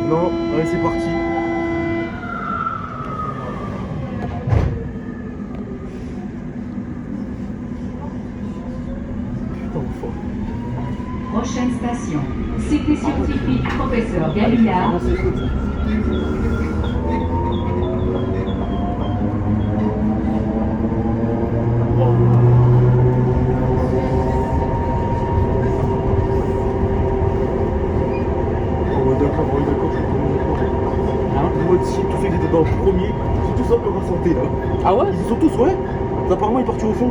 Non, allez c'est parti. Putain, fort. Prochaine station. Cité scientifique, professeur Galliard. Si tous ceux qui étaient dans le premier, c'est tout ça le ressenté là. Ah ouais? Ils sont tous, ouais. Apparemment, il est parti au fond.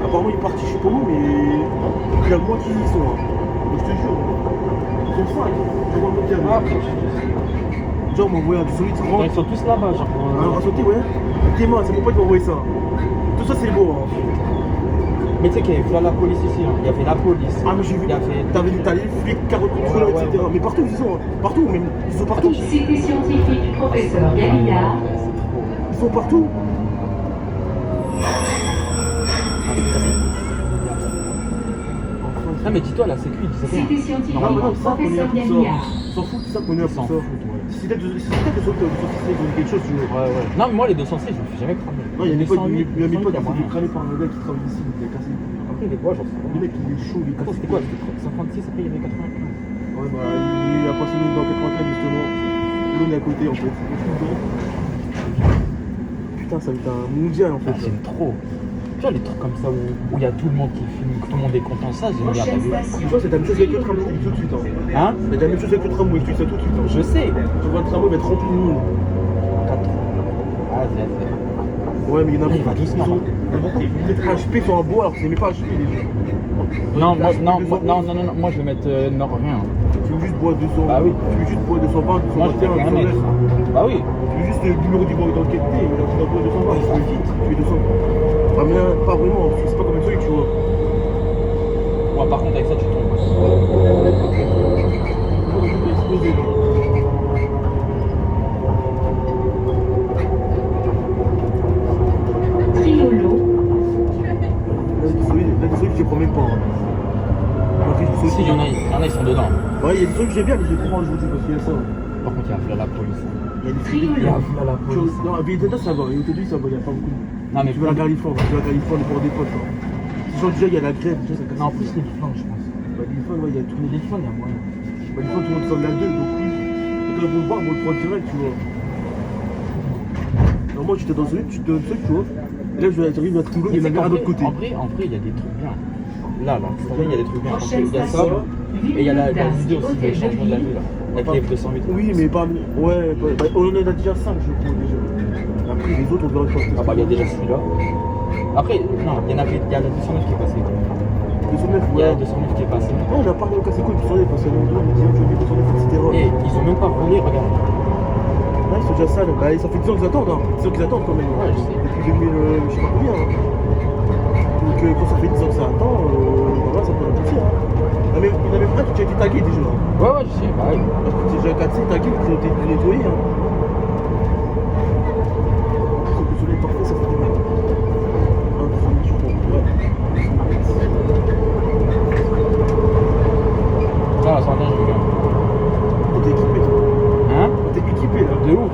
Apparemment, il est parti, je sais pas où, mais il y a moi qui y sont. Hein. Je te jure. Ils sont 5. Je vois le dire. Ah, genre, on m'a envoyé un du solide grand. ils sont tous là-bas, genre. Un ressenté, ouais. Tes mains, c'est mon pote qui m'a envoyé ça. Tout ça, c'est beau. Hein. Mais tu sais qu'il y avait la police ici, hein. Il y avait la police. Ah, mais j'ai vu. Il y avait... T'as les flics, carottes contrôleurs, Ouais, etc. ouais. Mais partout, ils sont. Hein. Partout, même. Ils sont partout. Cité scientifique, professeur Galliard. Ils sont partout. Ah mais dis-toi, la sécu, il disait Cité rien. scientifique, Non, mais non, ça, on est là professeur pour ça. Galliard. Ils s'en foutent, c'est ça qu'on est là Ils pour s'en ça. foutent, ouais. Si c'était de sauter quelque chose, tu veux. Ouais, ouais. Non, mais moi, les 206, je me fais jamais cramer. Non, il y a mes potes, 208, il y a mes potes qui 208, sont fait cramer par un gars qui travaille ici, il a cassé. Après, il est quoi, j'en sais Le rien. mec, il est chaud, il est Attends, cassé. c'était quoi? C'était 136, après, il y avait 95. Ouais, bah, il a passé dans 84 justement. L'on est à côté en fait. Putain, ça va être un mondial en fait. Ah, j'aime trop. Tu vois, les trucs comme ça où il y a tout le monde qui filme, que tout le monde est content, ça, j'aime bien. Prochaine Tu station. vois, c'est la même chose avec le tramway, je te dis tout de suite. Hein. Hein? C'est la même chose avec le tramway, je te dis ça tout de suite. Hein. Je sais. Tu vois, le tramway va être rempli de monde. 4. Ah, c'est... Ouais, mais il y en a Il va doucement. peut-être HP sur un bois alors que c'est même pas HP les gens. Non, moi, je vais mettre nord rien. Tu veux juste bois 200. Bah oui. Tu veux juste bois 220, Moi, je vais 221, rien mettre. 209. Bah oui. Tu veux juste le numéro du banque d'enquête T, mais là tu dois bois 220, tu fais vite, tu fais 200. Enfin, mais là, pas vraiment, parce que c'est pas comme un truc, tu vois. Ouais, par contre, avec ça, tu tombes. Triolo. Là, des trucs, je les prends même pas. Hein. Après, je Si, il y en a, ils sont dedans. Ouais, il y a des trucs que j'aime bien, mais je les prends aujourd'hui parce qu'il y a ça. Par contre, il y a la police. Il y a des trucs. Triolo. Il y a la police. Non, à Vietnam, ça va. Et aujourd'hui, ça va, il n'y a pas beaucoup. Non, mais Tu veux la Californie, pour des potes. Hein. Genre, déjà, il y a la grève. Déjà, ça casse. Non, en plus, les flancs, je pense. Bah, l'Ilfone, ouais, il y a tout. Mais les flancs, il y a moyen. Bah, l'Ilfone, tout le monde sort de la 2, donc oui. Et quand ils vont le voir, ils vont le prendre direct, tu vois. Alors, moi, j'étais dans celui, tu te donnes ce truc, tu vois. Et là, j'arrive à Toulouse, il y en a un à l'autre côté. En vrai, il y a des trucs bien. Là, cette année, il y a des trucs bien. Parce Prochaine qu'il y a ça, station. et il y a la vidéo aussi, Hôtel le changement de la vie, là. La Pas- TF208. Oui, mais pas. Ouais, bah, on en a déjà 5, je crois, déjà. Après, les autres, on verra pas. Ah bah, il y a déjà celui-là. Après, non, il y la 209 qui est passée. 209, Il y a ouais. 209 qui est passée. Non, on a parlé au casse-couille, 209, parce que l'endroit, on dit, tu veux 209, etc. Et ils ont même pas volé, regarde. Ouais, c'est déjà ça, là. Bah, ça fait 10 ans qu'ils attendent, hein. 10 ans qu'ils attendent quand même. Ouais, je sais. Depuis 2000, je sais pas combien. Hein. Donc, quand ça fait 10 ans que ça attend, voilà, ça peut aboutir. Hein. Il y en a même un qui a été tagué déjà. Ouais, je sais, bah oui. Parce que c'est déjà 4C tagués qui ont été nettoyés. Hein. Sauf que celui parfait, ça fait du mal. Hein, je comprends. Ouais. Ça, la soirée, je regarde. T'es équipé, toi. Hein? T'es équipé, là. De ouf.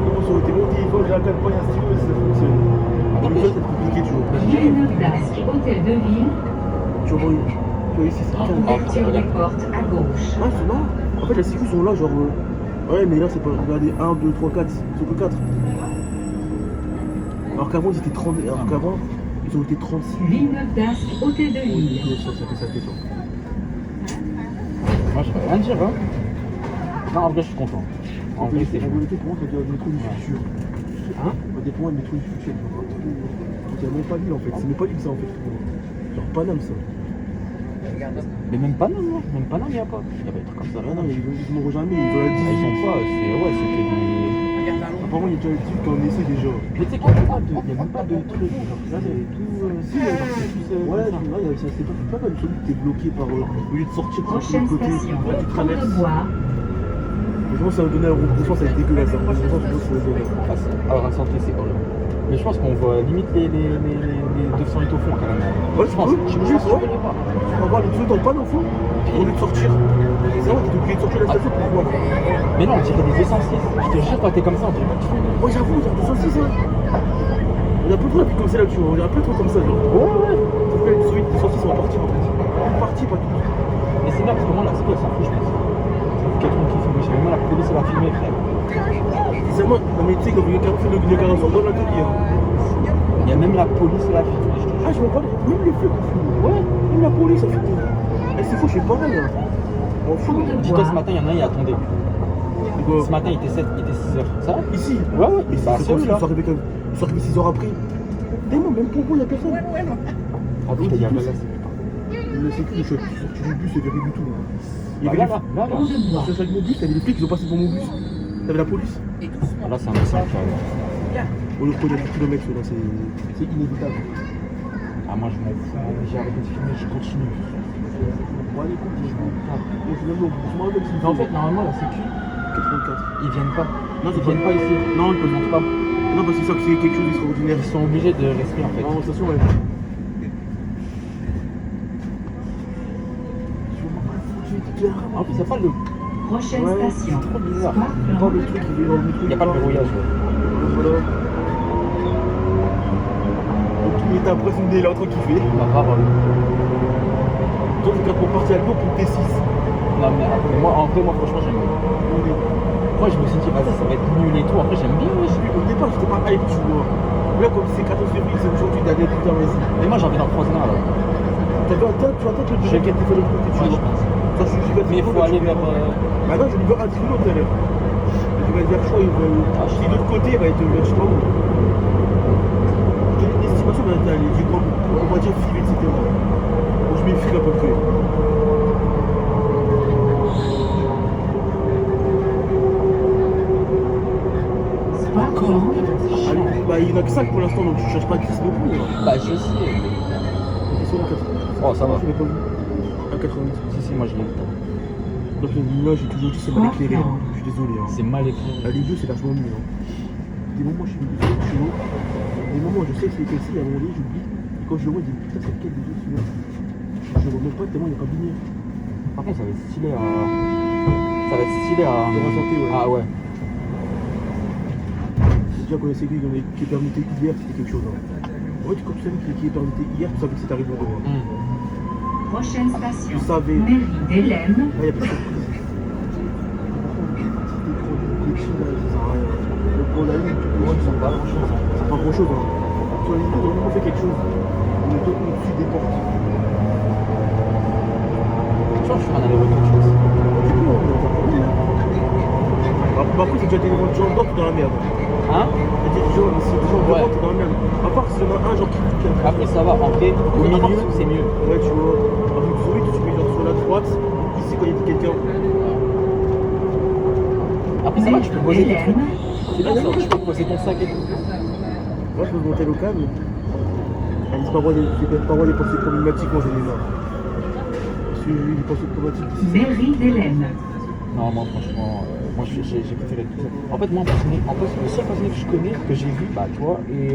Comment sur tes mots, il faut que j'ai un campagne à stylo, ça fonctionne. Comme ça, c'est compliqué, tu vois. Villeneuve d'Ascq, hôtel de ville. Tu vois, ici, c'est calme. Ouverture des portes à gauche. Ouais, c'est marrant. En fait, les sécu sont là, genre. Ouais, mais là, c'est pas. Regardez, 1, 2, 3, 4. Ils sont que 4. Alors qu'avant, ils étaient 30. Alors qu'avant, ils ont été 36. Villeneuve d'Ascq, hôtel de ville. Ça fait ça fait ça. Moi, je vais rien dire, hein. Non, en vrai, je suis content. En vrai, c'est En bon. vérité, pour moi, ça doit être des trucs du futur. Hein? Ça dépend des trucs du futur. Il y a même pas l'île en fait. C'est même pas l'île ça en fait. Genre Paname ça. Mais même pas, non, non. Même pas, non, il n'y a pas. Il y avait des trucs comme ça. Ah non, ils n'auront jamais, ils ont la Ils 18. ont pas, c'est que des. Apparemment, il y a déjà des trucs qu'on essaie déjà. Mais tu sais qu'il n'y a même pas de truc. Genre, ça, c'est tout. Si, ouais, c'est pas comme celui qui t'es bloqué par. Au lieu de sortir par Prochaine le côté, station, là, tu traverses. Courbevoie. Je pense que ça va donner un gros franchement, ça va être dégueulasse. Hein. Franchement, je pense que ça va donner. Alors, un santé, c'est horrible. Mais je pense qu'on voit limite les 200 litres au fond, carrément. Ouais, je pense. Je juste, pense ouais. que je pas. Tu vas voir les trucs dans le panneau au fond, au lieu de sortir. C'est vrai, t'es obligé de sortir de la station pour voir. Mais non, on dirait des 206. Je te jure, quand t'es comme ça, on dirait pas que tu fais. Ouais, j'avoue, on dirait des saucisses, hein. On a peu trop la vie comme ça là, tu vois. On dirait un peu trop comme ça, genre. Ouais, ouais. Sauf que celui des saucisses, on va partir en fait. On va partir, pas tout. Mais c'est là, parce que moi, là, c'est quoi, ça fout, je pense. Quelqu'un qui filme, j'ai même la police et la filmer, frère. C'est moi, non mais tu sais, quand quelqu'un fait le carrosse dans l'atelier. Il y a même la police et la filmer, je te jure. Ah, je me parlais, même les flics, ouais, même la police, ça fait tout. Eh, c'est faux, je fais pareil, hein. On fout. Dis-toi, ce matin, il y en a un, il attendait. Et quoi Ce matin, il était 6h. Ça va? Ici. Ouais, ouais. Mais Bah, c'est celui là. ils sont arrivés 6 heures après. Dis-moi, même pour vous, il n'y a personne. Ah putain, il y a là, Le sécu, je suis sorti du bus, c'est verré du tout. Il y Bah, avait là, les là, là. Je cherchais avec mon bus, t'avais les flics, ils ont passé devant mon bus. T'avais la police. Ah, là, c'est un message, là. On le reconnaît à 10 km, là, c'est inévitable. Ah, moi, je m'en fous. J'ai arrêté de filmer, je continue. Bon, allez, écoute, on se lève au bus. Moi, avec Mais en fait, normalement, la sécu, 84. ils viennent pas. Non, Ils viennent pas ici. Non, ils peuvent montent pas. Non, parce que c'est ça que c'est quelque chose d'extraordinaire. Ils sont obligés de rester, en fait. Non, attention, ouais. En plus, il n'y a pas le. Prochaine Ouais, station. C'est trop bizarre. Square Pas le truc qui est dans le métro. Il n'y a pas de verrouillage, ouais. Voilà. Donc, il était impressionné, il est en train de kiffer. Ma parole. Donc, c'est pour partir à Lyon pour T6. Non, mais après, moi, franchement, j'aime bien. Moi, je me suis dit, vas-y, ça va être nul et tout. Après, j'aime bien, ouais. Au départ, j'étais pas hype, tu vois. Là, comme c'est 14 février, c'est aujourd'hui d'aller putain, vas-y. Mais moi, j'ai envie d'en croiser un, là. Tu attends que le Je- deuxième qui a été fait de l'autre côté, tu Ouais, je vois. pense. Ça, j'y vais à Mais il faut Tribunal, aller tu vois. vers. Bah non, je vais vers un tribunal tout à l'heure. Je vais vers choix, il va. Ah, je Si de l'autre côté, il va être vers Chicago. J'ai une estimation d'un aller, j'ai comme, on va dire, fil, etc. Donc, je mets le fil à peu près. Square Blanc. Allez, bah, il n'y en a que 5 pour l'instant, donc tu cherches pas 10 non plus. Hein. Bah, je sais. Ils sont à 80. Oh, ça va. Je l'ai pas vu. À 90. Si, moi, je l'ai vu. Donc là, j'ai toujours dit c'est mal éclairé. Hein. Je suis désolé. Hein. C'est mal écrit. Ah, les deux, c'est largement mieux. Hein. Des moments, je suis haut. Des moments, je sais que c'est quel c'est, il y a un moment donné, j'oublie. Et quand je le vois, je dis putain, c'est lequel des deux celui-là. Je le remets pas tellement il n'y a pas de lumière. Par contre, ça va être stylé à. Ça va être stylé à. De ressortir, ouais. Ah ouais. Déjà, quand il y a ces gars qui est permuté hier, c'était quelque chose. Hein. En fait, quand tu savais qui est permuté hier, tu savais que c'était arrivé au demain. Prochaine station. Je savais. Mairie d'Hélène. Là, il n'y a pas de surprise. Les petits, là, ça sert à rien. Le pour la ligne, tu peux voir, c'est pas grand-chose. C'est pas grand-chose. Hein. Sur les vidéos, on fait quelque chose. On est au-dessus des portes. Tu vois, je fais un aller-retour, je pense. Tu peux, on a pas de problème. Par contre, c'est déjà des gens dedans, t'es dans la merde. Hein? Il y a des gens, si des gens Ouais. dedans, t'es dans la merde. À part si il y en a un genre qui Après, ça va. Rentrer au milieu, c'est mieux. Ouais, tu vois. Par exemple, celui que tu mets genre sur la droite, ici quand il y a quelqu'un. Après, ça va, tu peux poser tes trucs. Hélène. C'est bien ça, tu peux poser ton sac et tout. Moi, je peux monter local, mais. Elles disent pas moi les pensées problématiques, moi j'ai les mains. Parce que les pensées problématiques ici. Mairie d'Hélène. Non, moi, franchement, moi, j'ai préféré tout ça. En fait, moi, en fait, le seul passionné que je connais, que j'ai vu, bah, toi et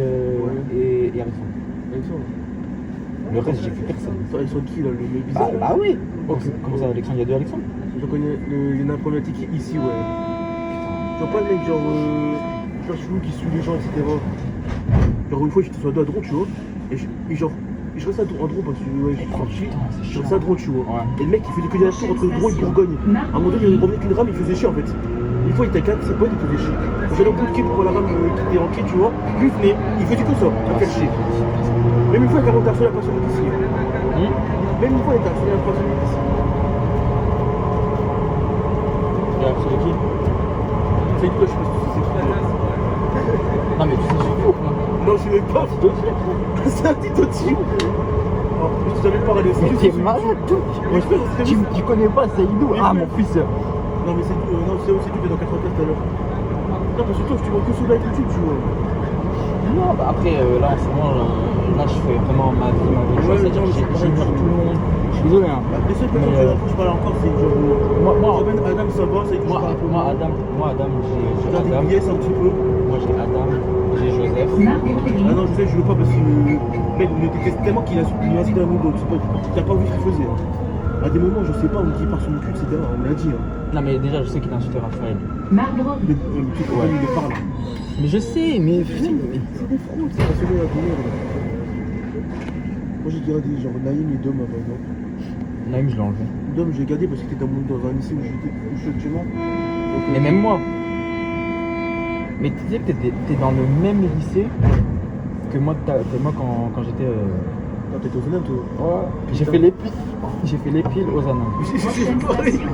Alexandre. Alexandre. Le reste, j'ai vu personne. Alexandre qui là, le mec Bah, bizarre bah oui. Ok. Comment ça, Alexandre? Il y a deux Alexandre? Je connais, il y en a un problématique ici, ouais. Tu vois pas le mec genre chelou qui suit les gens, etc. Genre une fois j'étais sur la drone, tu vois, et genre je reste à drone parce que ouais, je suis tranquille, je reste à drone, tu vois. Ouais. Et le mec il faisait que des allers-retours entre le drone et Bourgogne. À un moment donné il revenait qu'une rame, il faisait chier en fait. Une fois il était à 4, ses potes, il faisait chier. J'allais au bout de quai pour voir la rame qui était en quai, tu vois. Lui il venait, il faisait que ça, à faire chier. Même une fois il a rendu la passion d'ici. Même une fois il a harcelé la passion d'ici. Il y a absolument qui? C'est lui, je sais pas si c'est qui. Non, mais tu sais, c'est fou. Non, je sais même pas. C'est un petit outil. Oh pas. Je t'ai jamais parlé aussi. Mais t'es malade, toi. Moi, je fais Tu connais pas Seydou? Oui, Ah, oui. mon fils. Non, mais c'est aussi du dans 84 tout à l'heure. Non, parce que toi, tu vois que sur la YouTube, tu vois. Non, bah après, là en ce moment, là je fais vraiment ma vie, Ouais, c'est-à-dire non, que c'est pareil, j'ignore tout le monde. Je suis désolé, hein. Les seules Mais, personnes que je parle encore, c'est genre. moi, Adam, ça va, c'est que je parle un peu. moi, Adam, j'ai J'ai Adam. des billets, un petit peu. Moi, j'ai Adam, j'ai Joseph. Ah non, je sais, je veux pas parce que. Mec, il me déteste tellement qu'il a incité un mot d'autre. Tu n'as pas vu ce qu'il faisait. À des moments, je sais pas, on me dit par son cul, etc. On me l'a dit. Hein. Non, mais déjà, je sais qu'il a insulté Raphaël. Marbre. Mais tu sais comment il me parle. Mais je sais, mais. C'est des fraudes, c'est pas celui à venir. Moi, j'ai gardé genre Naïm et Dom par exemple. Naïm, je l'ai enlevé. Dom, j'ai gardé parce qu'il était dans un lycée où je suis actuellement. Donc, Mais même moi. Mais tu sais que t'es dans le même lycée que moi, quand j'étais. Quand t'étais au Sénat, toi. Ouais. J'ai fait les piles aux ânes. Prochaine pareil. station.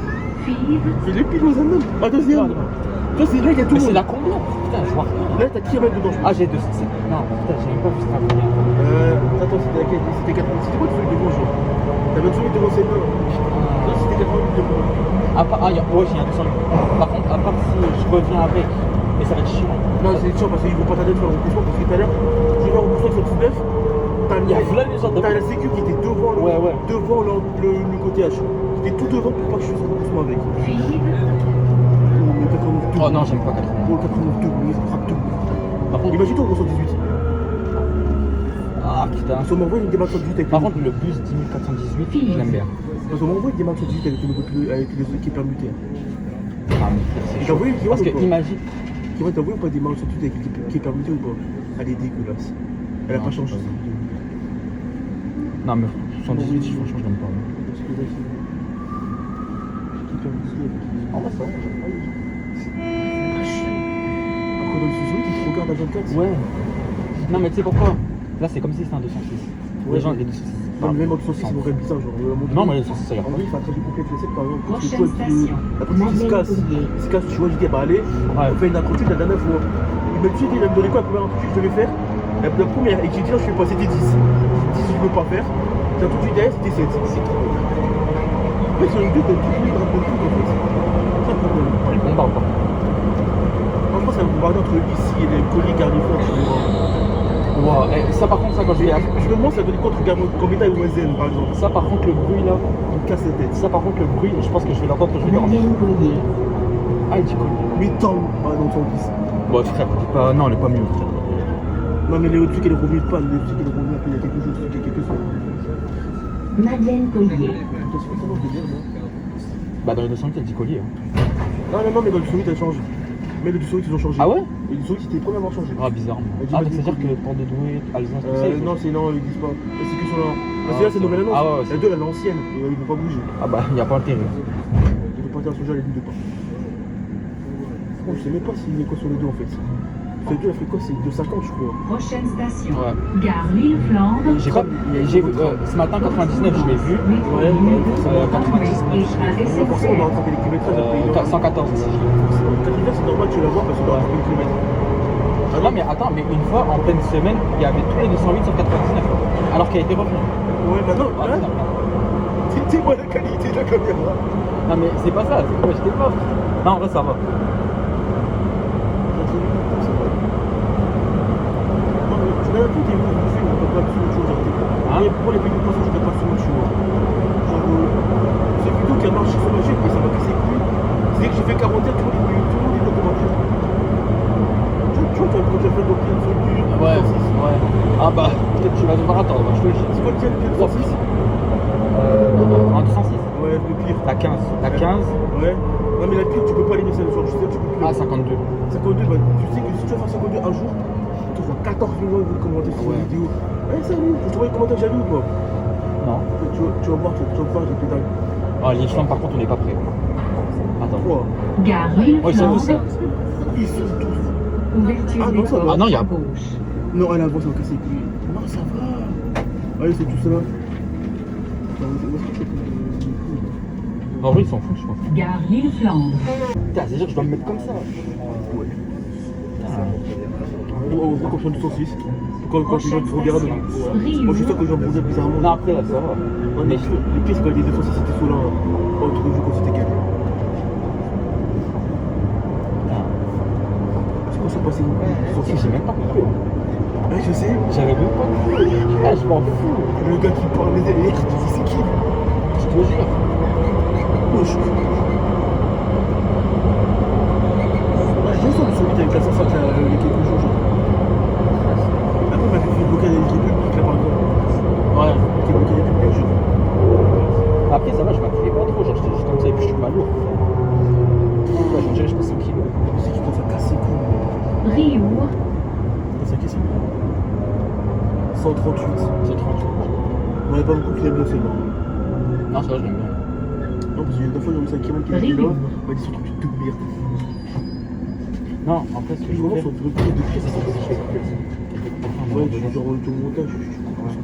Fives. C'est les piles aux Allemands. Ah, deuxième. Toi, c'est là, il y a tout Mais le c'est monde. la combien? Putain, je vois rien. Là, t'as qui à mettre dedans? Ah, j'ai deux. Non, putain, j'ai même pas vu ça combien. Attends, c'était laquelle? C'était 80. C'était quoi le feuille de bonjour? T'avais une feuille de bon, c'est pas. Non, c'était 80 de bon. Ouais, j'ai un 200. Par contre, à part si je reviens avec, mais ça va être chiant. Non, c'est chiant parce qu'ils vont pas t'aider de faire le remboursement parce que tout à l'heure, je vais rembourser sur le 19. Il y a plein de gens T'as la sécu qui était devant Ouais. devant le côté H. C'était tout devant pour pas que je fasse le remboursement avec. Fives. Oh non, j'aime pas 80. Pour le 89, mais ça frappe tout. Par contre, Imagine toi, on reçoit 18. ah putain. Parce qu'on m'envoie une démarche sur 18 avec Par contre, le bus 10418, je l'aime bien. Parce qu'on m'envoie une démarche sur 18 avec les autres qui est permuté. Ah, mais c'est T'as chaud. envoyé qui Parce va que ou pas imagine. Qui va t'envoyer ou pas des démarche sur 18 avec qui est permuté ou pas? Elle est dégueulasse. Elle a Non, pas changé. c'est pas Non, mais 78, franchement, je l'aime pas. Parce que là, c'est. Qui est permuté avec qui. En vrai, ça va. Après, dans le sous-solide, ils te regardent à 24. Ouais. Non, mais tu sais pourquoi? Là, c'est comme si c'était un 206. Ouais, Les gens, mais- les 206. Non, mais même en 206, c'est vraiment bizarre. Genre, Non, mais les 206, ça y a En pas. vrai, il fait un trajet complet de l'essai, par exemple. Parce que Prochaine toi, station. la petite qui se casse, tu vois, je dis, bah allez, Ouais. on fait une accrochette la dernière fois. Il m'a dit, il va me donner quoi la première accrochette que je devais faire? La première, et j'ai dit, non, je fais pas, c'était 10. 10, je peux pas faire. J'ai tout de suite derrière, c'était 7. C'est trop. En fait, sur une deux, t'as tout le monde de tout, en fait. C'est un problème. Ils bombardent pas. Moi, je pense qu'il y a un bombardement entre ici et les colis Carnifort, tu vois. Wow. Ça, par contre, ça, quand je vais. Je me demande si ça donne contre Gambetta et Oazen, par exemple. Ça, par contre, le bruit là. Il me casse la tête. Ça, par contre, le bruit, je pense que je vais l'entendre quand je vais dormir. Ah, il dit quoi? Mais tant. Ah non, 110. Bon, frère, dis pas. Non, elle est pas mieux, frère. Non, mais les trucs, elle est revenue de panne. Les trucs, elle est revenue il y a quelques jours, il y a quelques semaines. Madeleine Collier. Qu'est-ce que je veux dire, moi? Bah, dans les 208, elle dit collier. Hein. Non, mais dans le Sourit, elle change. Mais le Sourit, ils ont changé. Ah ouais? Et le Sourit, c'était le premier à avoir changé. Ah, bizarre. Elle dit Ah, pas donc des c'est-à-dire que colliers. pour de Douai, Alsace, tout ça. il faut- Non, ils disent pas. C'est que sur la. Parce que là, c'est c'est une nouvelle vrai. annonce. Ah ouais, La 2, elle est l'ancienne. Ils vont pas bouger. Ah, bah, il n'y a pas intérêt. Ils vont pas dire à ce jeu, elle est de pas. Bon, je sais même pas s'il est quoi sur les deux en fait. Sur les deux, elle fait quoi? C'est 2,50 je crois. Prochaine station. Ouais. Gare Lille-Flandre. J'ai vu, ce matin, 99, je l'ai vu. Ouais, 99. Forcément, on va rattraper les kilométrages après. 114 aussi. Quand c'est normal, tu la vois parce qu'on va rattraper les kilomètres. Ah non, mais attends, mais une fois, en pleine semaine, il y avait tous les 208 sur 99. Alors qu'il a été revenu. Ouais, maintenant, Ah, là, putain. c'est moi la qualité de la caméra. Non, mais c'est pas ça, c'est que moi j'étais pauvre. Non, en vrai, ça va. Je n'ai plus des mots de film, on peut pas sur autre chose. Hein? Mais pour les pays de passage, je ne pas sur autre chose. Genre, c'est plutôt qui a marché sur ma chaîne et ça m'a cassé les couilles. C'est que j'ai fait 40 heures, tout le monde est documentaire. Tu vois, quand tu as fait le documentaire du Ouais, 106. ouais. Ah bah, peut-être tu vas devoir attendre, je te le dis. C'est quoi le tien, le 106? En 206. Ouais, le pire. T'as 15. T'as 15. Ouais. Non, mais la pire, tu peux pas aller sur le genre, je sais que tu peux plus. Ah, 52. 52, bah, tu sais que si tu vas faire 52 un jour, tu auras 14 millions de commentaires sur Ouais. la vidéo. Ouais, salut, tu vois les commentaires que j'avais ou pas? Non. Tu vas voir, j'ai pédale. Ah, les flammes, par contre, on n'est pas prêts. Attends. 3. Gare Oh, ils sont tous Lille-Flandre. là. Ils sont tous. Ouverture Ah, des non, ça va. portes Ah, non, il y a- à gauche. Non, elle avance, on va casser les couilles. Non, ça va. Ah, ils sont tous là. Attends, où est-ce que je fais pour En vrai, ils s'en foutent, je pense. Gare Lille-Flandre. Putain, c'est sûr que je dois me mettre comme ça. Ouais. Putain. On voit qu'on prend du 106. quand les gens te regardent, moi je suis sûr que les gens me regardaient bizarrement. Non, après, là, ça va. Non, mais le pire, c'est quand il y a des défenses, c'était sous là, entre le jeu quand c'était calé. C'est quoi ça passé Si, j'ai même pas compris. Ouais, je sais. J'avais même pas compris. Ah, je m'en fous. Le gars qui parle les délires, tu dis c'est qui? Je te jure. Wesh. Ouais, j'ai ça, celui avec la 105 là, il y a quelques jours. Genre. Après, il m'a fait bloquer les publics là par exemple. Ouais. Qui a bloqué les publics, je Après, ça va, je m'appuyais pas trop. Genre, j'étais comme ça et puis je suis pas lourd. Ouais, j'en dirais, je passe 100 kilos. Si tu peux faire casser quoi. Riour, C'est la question. 138. C'est 38. On n'avait pas beaucoup qui l'aiment bien fait, non. Non, ça va, je l'aime bien. Non, parce qu'il y a une fois, il y a un Kevin qui a dit là, il m'a dit 138 de merde. Non, en fait, ce que je Vraiment, voulais, sur le truc de c'est pire, que si je fais quelque chose. ouais, genre ton montage, tu coupes ça.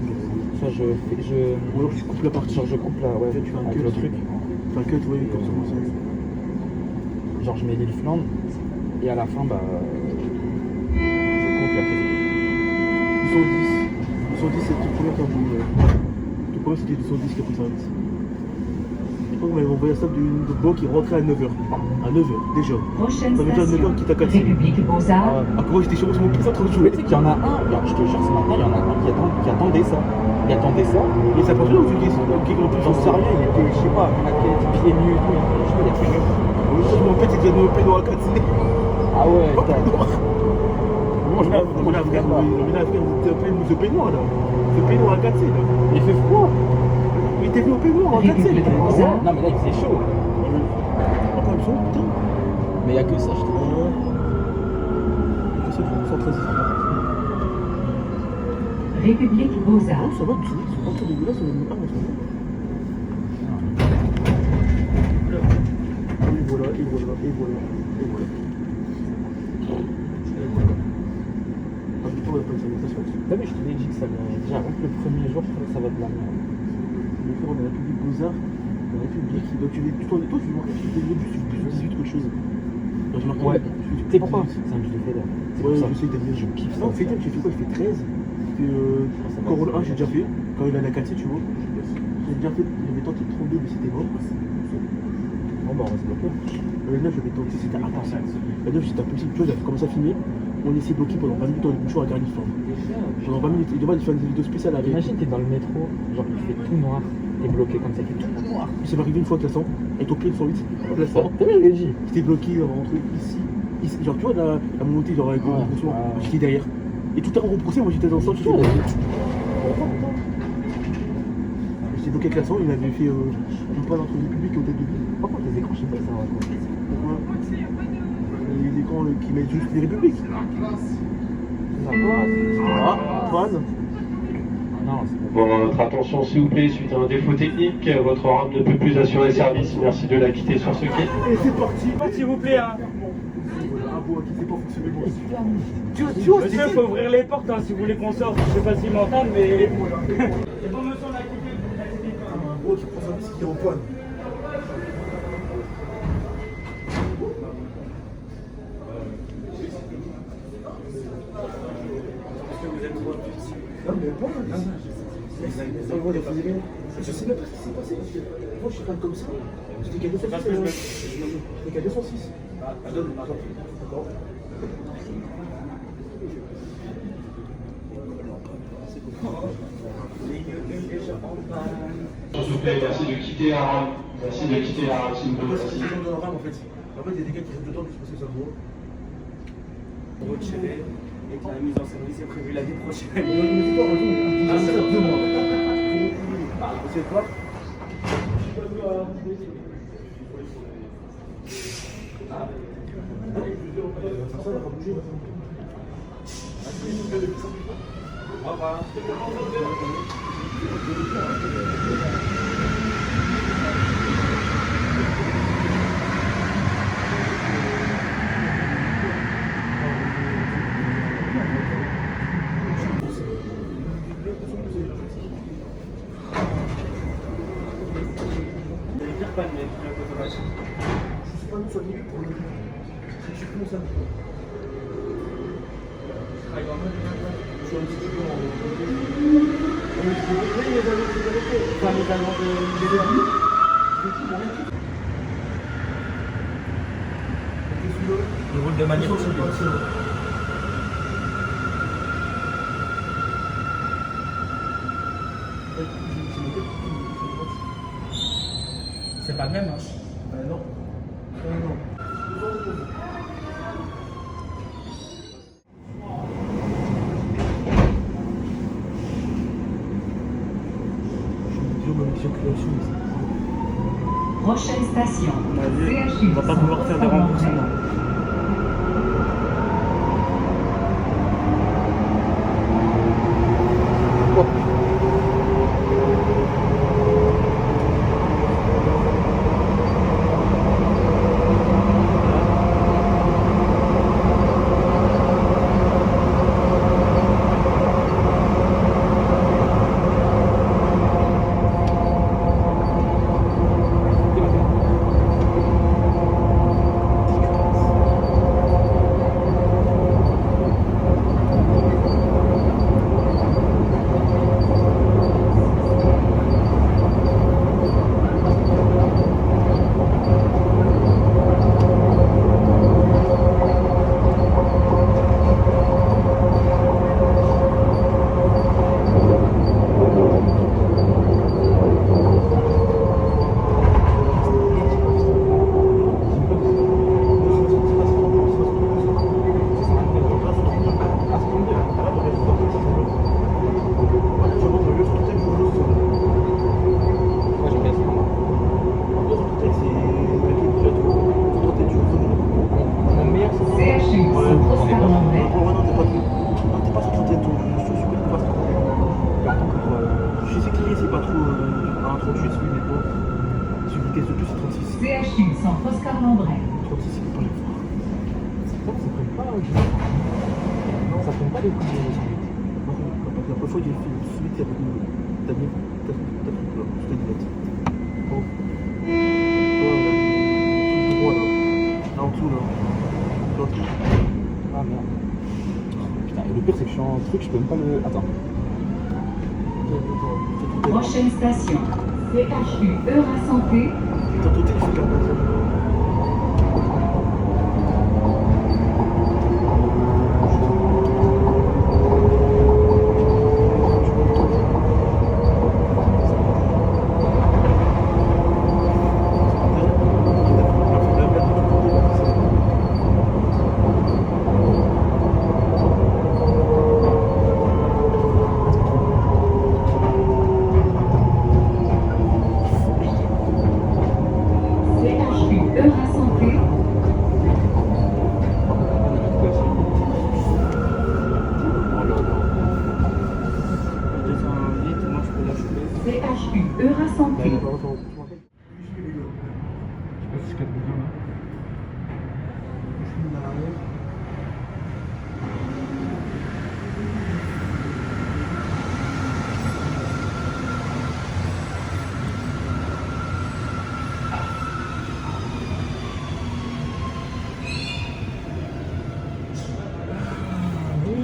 Soit je fais. Ou alors tu coupes la partie. Genre, je coupe là, ouais, Tu fais un avec cut. le truc. Enfin, cut, ouais, comme ça, moi, Genre, je mets l'île Flandre et à la fin, bah. Je coupe et après. 210. 210, c'est le premier qui a voulu. Le premier, c'était 210 qui a pris service. Je crois que vous m'avez envoyé ça de Beau qui rentrait à 9h. À 9h, déjà. prochaine Ça veut dire 9h station. qui t'a cassé. République Beaux-Arts, Ah, comment j'étais chez moi, c'est mon pire trop de Mais jouer. tu sais qu'il y en a un, regarde, je te jure, ce matin, il y en a un qui attendait ça. Il attendait ça. Et ça passe bien ou tu dis qui est en plus J'en sais rien, il était, je sais pas, claquette, pieds nus et tout. Je sais pas, il a fait mieux. Je m'en pète, c'est déjà de pédo à 4. Ah ouais, putain. Moi, je me peignoir là. Ce peignoir à 4 là. Il fait froid. Mais t'es venu au peignoir en 4 République Beaux-Arts, Non, mais là, il faisait chaud. Encore une fois, putain. Mais il y a que ça, je te dis. C'est bon, 113. République Non, Beaux-Arts, ça va, c'est pas trop dégueulasse, on est en ce moment. Et voilà, et voilà, et voilà, et voilà. Ah, putain, on va pas une salutation. Ouais, mais je te l'ai dit que ça va. Déjà, rien que le premier jour, je trouve que ça va de la merde. Mais frère, on est à la République Beaux-Arts, la République, donc tu fais toi, tu marques plus de 18 qu'autre chose. Donc, je marque Ouais, tu t'es prends pas. pas. C'est un bus de fédère. Ouais, je sais, t'aimes bien. Je kiffe ça. Non, fais j'ai fait quoi? J'ai fait 13. Corolle 1, j'ai déjà fait. Quand il a la 4, tu vois. J'ai déjà fait, j'avais tenté 32, mais c'était mort. Bon, bah, on va se bloquer. Le 9, j'avais tenté, c'était impossible. Le 9, c'était impossible. Tu vois, j'avais commencé à filmer. On laissait bloquer pendant 20 minutes dans les bouchons à Garnifland. Pendant 20 minutes. Et demain, il fait une vidéo spéciale avec. Imagine, t'es dans le métro, genre, il fait tout noir. T'es bloqué comme ça, il fait tout noir. Puis ça m'est arrivé une fois, classant, avec ton pied sur 8. Classant. T'as vu, je l'ai dit. J'étais bloqué entre ici. Genre, tu vois, la montée, genre, avec le Ouais, rebroussement. ouais. J'étais derrière. Et tout est rebroussé, moi j'étais dans le centre. Ouais. J'étais bloqué avec la sang, il avait fait une panne entre les publics et hôtel de ville. Par contre, les écrans, je sais pas, ça va quoi. Pourquoi les écrans qui mettent juste les républiques. Ah, panne. Non, c'est pas Pour votre attention s'il vous plaît, suite à un défaut technique, votre rame ne peut plus assurer service. Merci de la quitter sur ce quai. Et c'est parti. S'il vous plaît, hein. Bravo, qui sait pas fonctionner bon. Monsieur, faut ouvrir les portes hein, si vous voulez qu'on sorte. Je sais pas s'ils m'entendent, mais. C'est bon, monsieur, on a quitté. Gros, qui prend service qui est en panne. Non, mais bon, je sais même pas ce qui s'est passé parce que moi je suis pas comme ça. J'étais qu'à 206. J'étais qu'à 206. D'accord. S'il vous plaît, merci de quitter la rame. Merci de quitter la rame, s'il vous plaît. Parce que Merci. c'est des gens dans la rame en fait. En fait, il y a des gars qui restent dedans, je sais pas ce que ça vaut. Retiré et que la mise en service est prévue l'année prochaine. Ah, ça fait 2 mois. C'est quoi? Ça va pas bouger. Au revoir. Pas de mec, Je suis pas non sur le niveau pour le. Je suis plus mon samedi. Je suis si tu veux, mais je peux montrer les anneaux que vous avez fait. Enfin, les anneaux de l'énergie. Je dis, bon, Il roule de manière c'est pas le même, hein. non. Non. Prochaine station. On va pas pouvoir faire des remboursements. CHU Centre Oscar Lambret. Ça prend pas les coups de la première fois, il fait celui qui a t'as mis ta truc là, je t'ai dit. Bon. Tout droit là. Là en dessous là. Ah merde. Putain, et le pire c'est que je suis en truc, je peux même pas le. Attends. Prochaine station. CHU Eura Santé. T'as tout dit, je suis CHU Eura Santé. Oui,